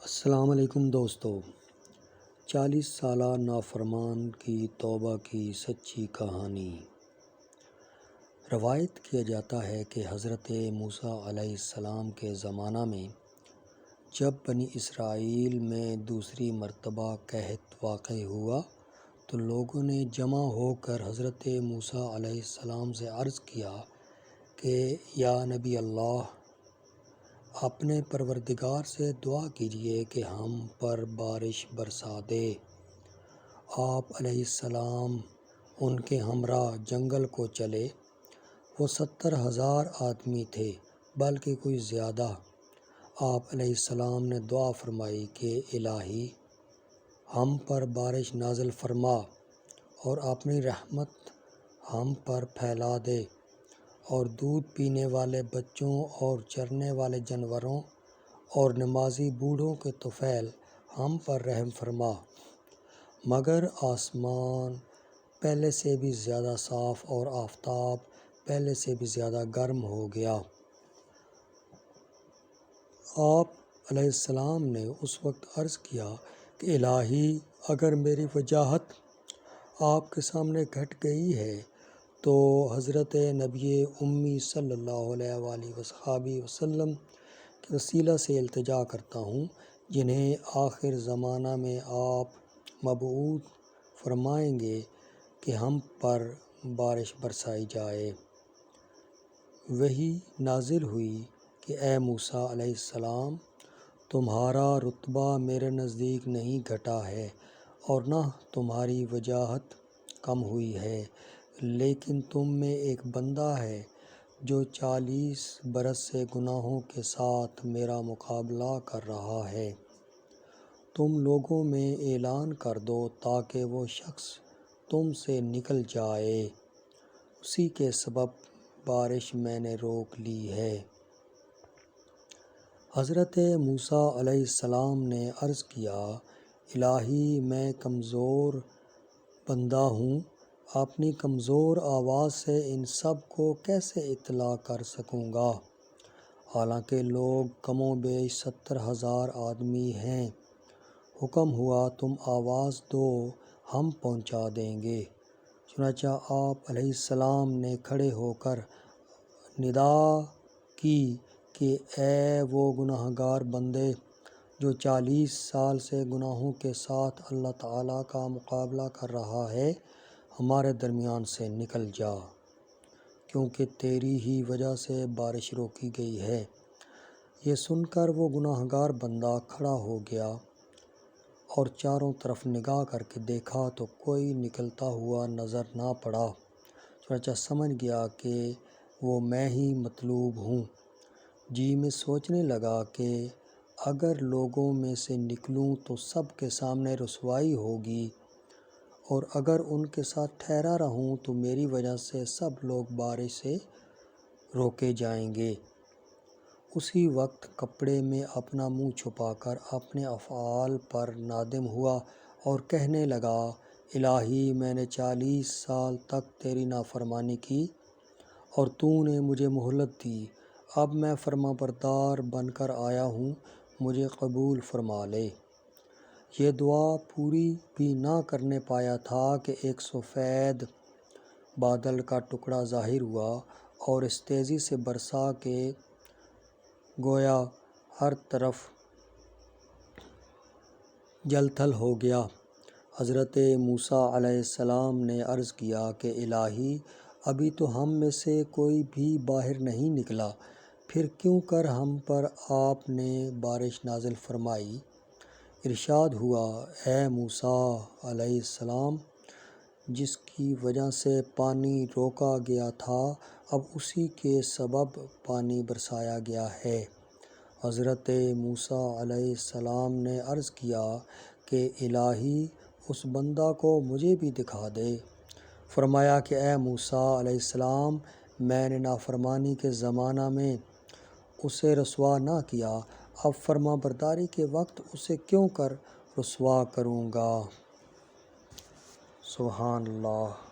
السلام علیکم دوستو۔ 40 سالہ نافرمان کی توبہ کی سچی کہانی۔ روایت کیا جاتا ہے کہ حضرت موسیٰ علیہ السلام کے زمانہ میں جب بنی اسرائیل میں دوسری مرتبہ قحط واقع ہوا تو لوگوں نے جمع ہو کر حضرت موسیٰ علیہ السلام سے عرض کیا کہ یا نبی اللہ، اپنے پروردگار سے دعا کیجیے کہ ہم پر بارش برسا دے۔ آپ علیہ السلام ان کے ہمراہ جنگل کو چلے۔ وہ 70,000 آدمی تھے، بلکہ کوئی زیادہ۔ آپ علیہ السلام نے دعا فرمائی کہ الہی، ہم پر بارش نازل فرما اور اپنی رحمت ہم پر پھیلا دے، اور دودھ پینے والے بچوں اور چرنے والے جانوروں اور نمازی بوڑھوں کے طفیل ہم پر رحم فرما۔ مگر آسمان پہلے سے بھی زیادہ صاف اور آفتاب پہلے سے بھی زیادہ گرم ہو گیا۔ آپ علیہ السلام نے اس وقت عرض کیا کہ الہی، اگر میری وجاہت آپ کے سامنے گھٹ گئی ہے تو حضرت نبی امی صلی اللہ علیہ وآلہ وسلم کے وسیلہ سے التجا کرتا ہوں، جنہیں آخر زمانہ میں آپ مبعوث فرمائیں گے کہ ہم پر بارش برسائی جائے۔ وحی نازل ہوئی کہ اے موسیٰ علیہ السلام، تمہارا رتبہ میرے نزدیک نہیں گھٹا ہے اور نہ تمہاری وجاہت کم ہوئی ہے، لیکن تم میں ایک بندہ ہے جو 40 برس سے گناہوں کے ساتھ میرا مقابلہ کر رہا ہے۔ تم لوگوں میں اعلان کر دو تاکہ وہ شخص تم سے نکل جائے، اسی کے سبب بارش میں نے روک لی ہے۔ حضرت موسیٰ علیہ السلام نے عرض کیا، الہی، میں کمزور بندہ ہوں، اپنی کمزور آواز سے ان سب کو کیسے اطلاع کر سکوں گا؟ حالانکہ لوگ کم و بیش 70,000 آدمی ہیں۔ حکم ہوا تم آواز دو، ہم پہنچا دیں گے۔ چنانچہ آپ علیہ السلام نے کھڑے ہو کر ندا کی کہ اے وہ گناہگار بندے جو 40 سال سے گناہوں کے ساتھ اللہ تعالیٰ کا مقابلہ کر رہا ہے، ہمارے درمیان سے نکل جا، کیونکہ تیری ہی وجہ سے بارش روکی گئی ہے۔ یہ سن کر وہ گناہگار بندہ کھڑا ہو گیا اور چاروں طرف نگاہ کر کے دیکھا تو کوئی نکلتا ہوا نظر نہ پڑا۔ چنانچہ سمجھ گیا کہ وہ میں ہی مطلوب ہوں۔ جی میں سوچنے لگا کہ اگر لوگوں میں سے نکلوں تو سب کے سامنے رسوائی ہوگی، اور اگر ان کے ساتھ ٹھہرا رہوں تو میری وجہ سے سب لوگ بارش سے روکے جائیں گے۔ اسی وقت کپڑے میں اپنا منہ چھپا کر اپنے افعال پر نادم ہوا اور کہنے لگا، الہی، میں نے 40 سال تک تیری نافرمانی کی اور تو نے مجھے مہلت دی۔ اب میں فرمانبردار بن کر آیا ہوں، مجھے قبول فرما لے۔ یہ دعا پوری بھی نہ کرنے پایا تھا کہ ایک سفید بادل کا ٹکڑا ظاہر ہوا اور اس تیزی سے برسا کہ گویا ہر طرف جل تھل ہو گیا۔ حضرت موسیٰ علیہ السلام نے عرض کیا کہ الہی، ابھی تو ہم میں سے کوئی بھی باہر نہیں نکلا، پھر کیوں کر ہم پر آپ نے بارش نازل فرمائی؟ ارشاد ہوا، اے موسیٰ علیہ السلام، جس کی وجہ سے پانی روکا گیا تھا، اب اسی کے سبب پانی برسایا گیا ہے۔ حضرت موسیٰ علیہ السلام نے عرض کیا کہ الہی، اس بندہ کو مجھے بھی دکھا دے۔ فرمایا کہ اے موسیٰ علیہ السلام، میں نے نافرمانی کے زمانہ میں اسے رسوا نہ کیا، اب فرما برداری کے وقت اسے کیوں کر رسوا کروں گا؟ سبحان اللہ۔